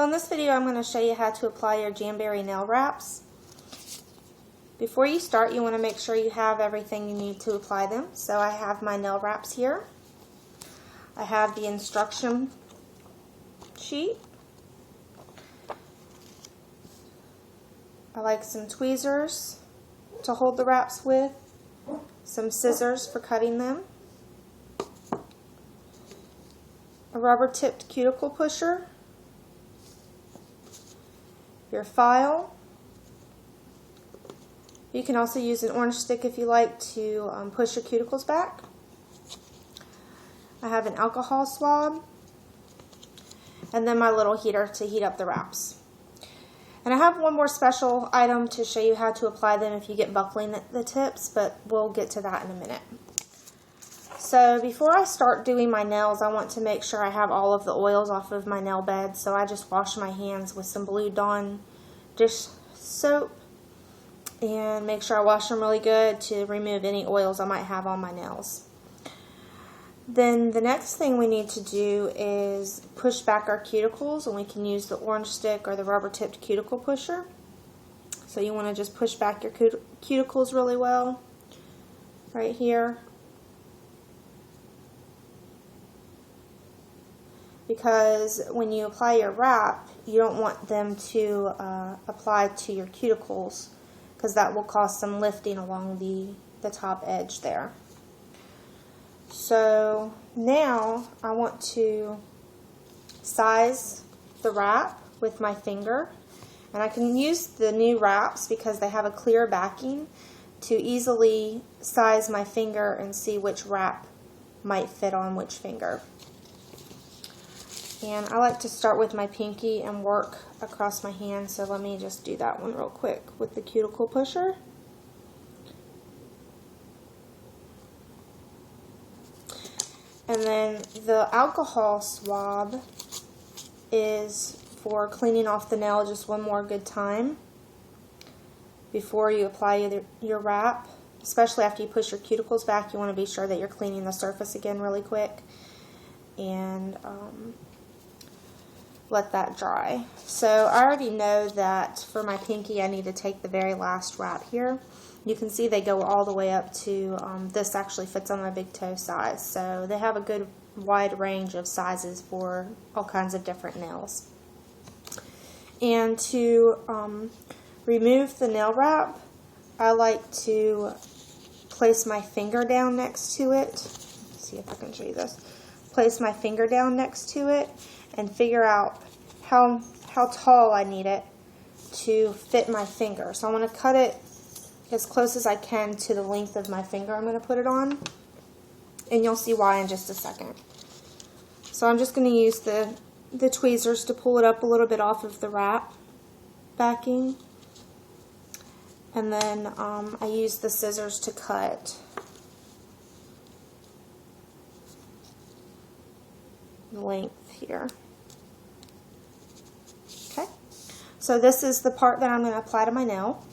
So in this video I'm going to show you how to apply your Jamberry nail wraps. Before you start, you want to make sure you have everything you need to apply them. So I have my nail wraps here. I have the instruction sheet. I like some tweezers to hold the wraps with, some scissors for cutting them, a rubber tipped cuticle pusher, your file. You can also use an orange stick if you like to push your cuticles back. I have an alcohol swab, and then my little heater to heat up the wraps. And I have one more special item to show you how to apply them if you get buckling at the tips, but we'll get to that in a minute. So before I start doing my nails, I want to make sure I have all of the oils off of my nail bed, so I just wash my hands with some Blue Dawn dish soap and make sure I wash them really good to remove any oils I might have on my nails. Then the next thing we need to do is push back our cuticles, and we can use the orange stick or the rubber tipped cuticle pusher. So you want to just push back your cuticles really well right here, because when you apply your wrap you don't want them to apply to your cuticles, because that will cause some lifting along the top edge there. So now I want to size the wrap with my finger, and I can use the new wraps because they have a clear backing to easily size my finger and see which wrap might fit on which finger. And I like to start with my pinky and work across my hand, so let me just do that one real quick with the cuticle pusher. And then the alcohol swab is for cleaning off the nail just one more good time before you apply your wrap. Especially after you push your cuticles back, you want to be sure that you're cleaning the surface again really quick, and let that dry. So I already know that for my pinky I need to take the very last wrap here. You can see they go all the way up to, this actually fits on my big toe size. So they have a good wide range of sizes for all kinds of different nails. And to remove the nail wrap, I like to place my finger down next to it. Let's see if I can show you this. Place my finger down next to it and figure out how tall I need it to fit my finger. So I want to cut it as close as I can to the length of my finger I'm going to put it on, and you'll see why in just a second. So I'm just going to use the tweezers to pull it up a little bit off of the wrap backing, and then I use the scissors to cut the length here. Okay, so this is the part that I'm going to apply to my nail.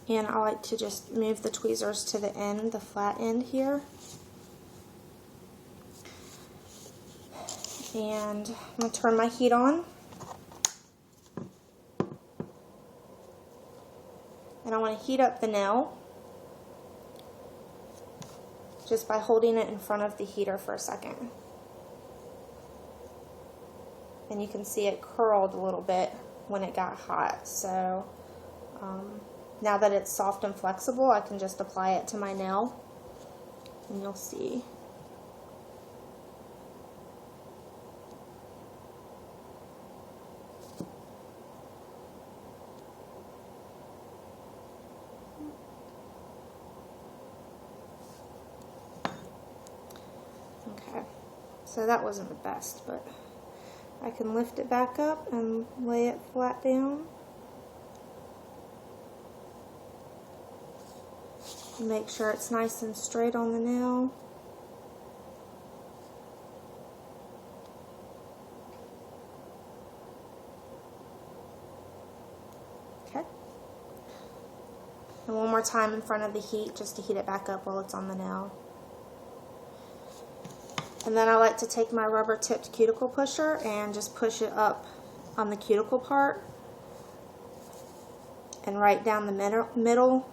And I like to just move the tweezers to the end, the flat end here. And I'm going to turn my heat on. And I want to heat up the nail just by holding it in front of the heater for a second. And you can see it curled a little bit when it got hot. So now that it's soft and flexible, I can just apply it to my nail, and you'll see. Okay, so that wasn't the best, but I can lift it back up and lay it flat down. Make sure it's nice and straight on the nail. Okay. And one more time in front of the heat just to heat it back up while it's on the nail. And then I like to take my rubber tipped cuticle pusher and just push it up on the cuticle part and right down the middle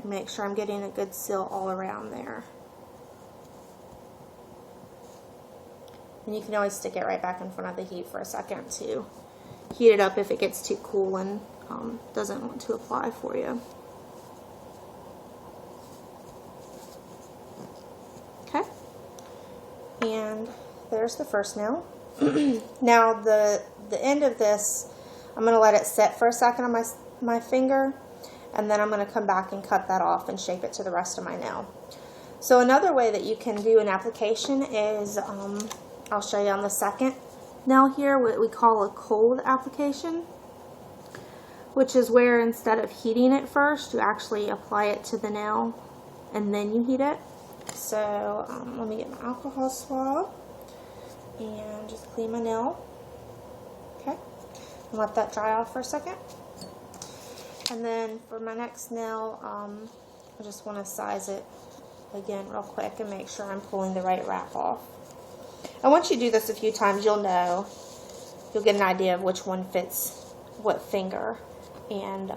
and make sure I'm getting a good seal all around there. And you can always stick it right back in front of the heat for a second to heat it up if it gets too cool and doesn't want to apply for you. Okay, and there's the first nail. Now the end of this, I'm going to let it sit for a second on my finger, and then I'm going to come back and cut that off and shape it to the rest of my nail. So another way that you can do an application is, I'll show you on the second nail here, what we call a cold application, which is where instead of heating it first, you actually apply it to the nail and then you heat it. So let me get my alcohol swab and just clean my nail. Okay, and let that dry off for a second. And then for my next nail, I just want to size it again real quick and make sure I'm pulling the right wrap off. And once you do this a few times, you'll get an idea of which one fits what finger, and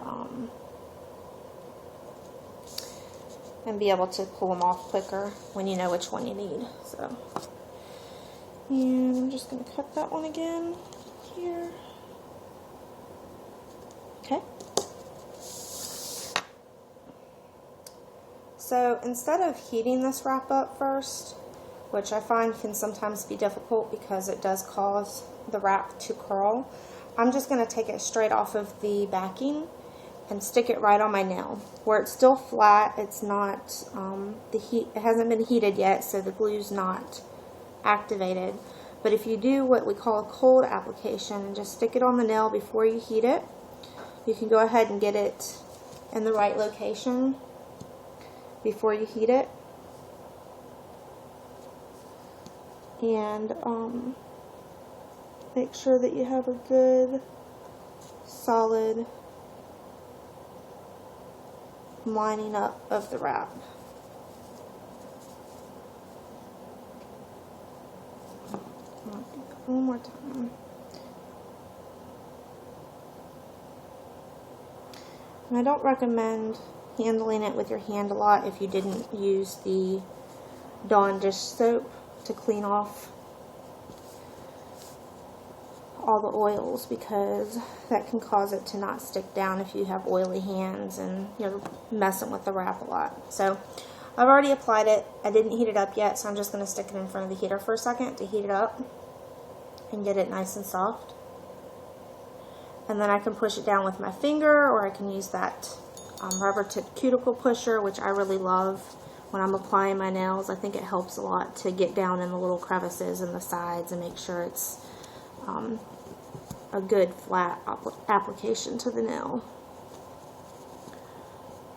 be able to pull them off quicker when you know which one you need. So, and I'm just going to cut that one again here. Okay. So instead of heating this wrap up first, which I find can sometimes be difficult because it does cause the wrap to curl, I'm just going to take it straight off of the backing and stick it right on my nail where it's still flat. It's not it hasn't been heated yet, so the glue's not activated. But if you do what we call a cold application and just stick it on the nail before you heat it, you can go ahead and get it in the right location before you heat it. And make sure that you have a good solid lining up of the wrap. One more time. And I don't recommend handling it with your hand a lot if you didn't use the Dawn dish soap to clean off all the oils, because that can cause it to not stick down if you have oily hands and you're messing with the wrap a lot. So I've already applied it. I didn't heat it up yet, so I'm just going to stick it in front of the heater for a second to heat it up and get it nice and soft. And then I can push it down with my finger, or I can use that rubber tip cuticle pusher, which I really love when I'm applying my nails. I think it helps a lot to get down in the little crevices and the sides and make sure it's a good flat application to the nail.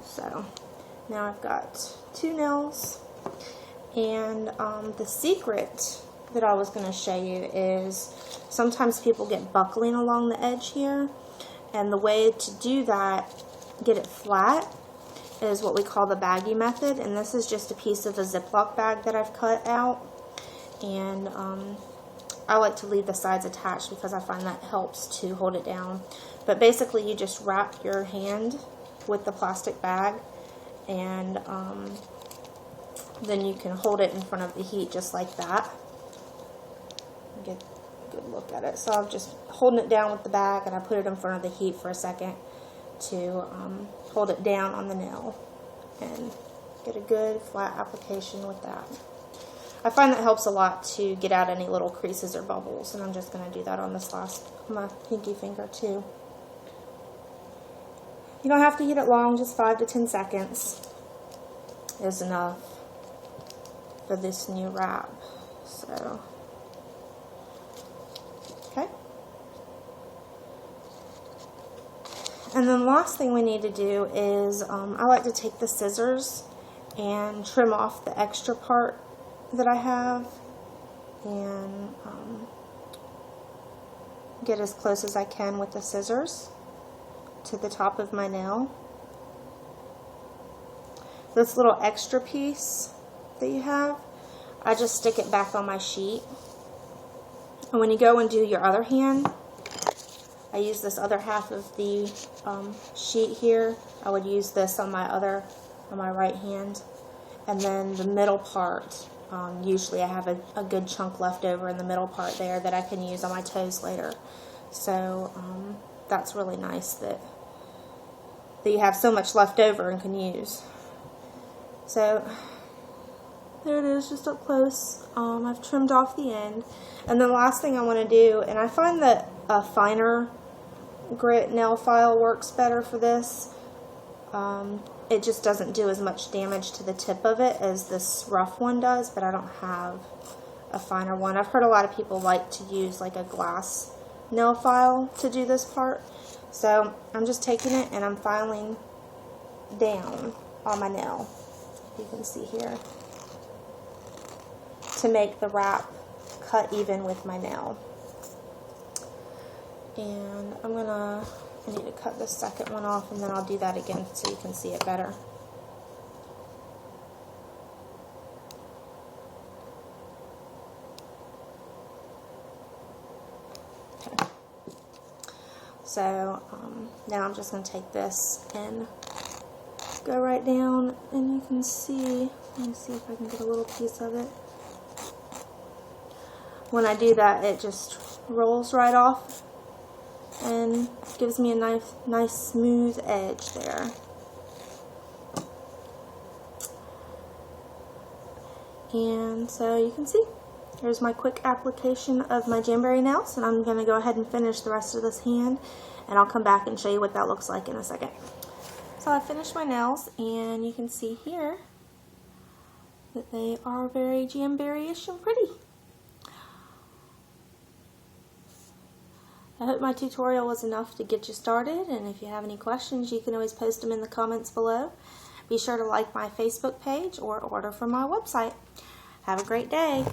So now I've got two nails, and the secret that I was going to show you is sometimes people get buckling along the edge here, and the way to do that, get it flat, is what we call the Baggie method. And this is just a piece of a Ziploc bag that I've cut out, and I like to leave the sides attached because I find that helps to hold it down. But basically you just wrap your hand with the plastic bag, and then you can hold it in front of the heat just like that. Get a good look at it. So I'm just holding it down with the bag, and I put it in front of the heat for a second to hold it down on the nail and get a good flat application with that. I find that helps a lot to get out any little creases or bubbles, and I'm just going to do that on this my pinky finger too. You don't have to heat it long, just 5 to 10 seconds is enough for this new wrap. So, okay. And then the last thing we need to do is, I like to take the scissors and trim off the extra part that I have, and get as close as I can with the scissors to the top of my nail. This little extra piece that you have, I just stick it back on my sheet. And when you go and do your other hand, I use this other half of the sheet here. I would use this on my right hand. And then the middle part, usually I have a good chunk left over in the middle part there that I can use on my toes later. So that's really nice that you have so much left over and can use. So there it is, just up close. I've trimmed off the end. And then the last thing I want to do, and I find that a finer grit nail file works better for this. It just doesn't do as much damage to the tip of it as this rough one does, but I don't have a finer one. I've heard a lot of people like to use like a glass nail file to do this part. So I'm just taking it and I'm filing down on my nail, you can see here, to make the wrap cut even with my nail. And I need to cut the second one off, and then I'll do that again so you can see it better. Okay. So now I'm just going to take this and go right down, and you can see, let me see if I can get a little piece of it. When I do that, it just rolls right off and gives me a nice smooth edge there. And so you can see, here's my quick application of my Jamberry nails, and I'm going to go ahead and finish the rest of this hand, and I'll come back and show you what that looks like in a second. So I finished my nails, and you can see here that they are very Jamberry-ish and pretty. I hope my tutorial was enough to get you started, and if you have any questions, you can always post them in the comments below. Be sure to like my Facebook page or order from my website. Have a great day.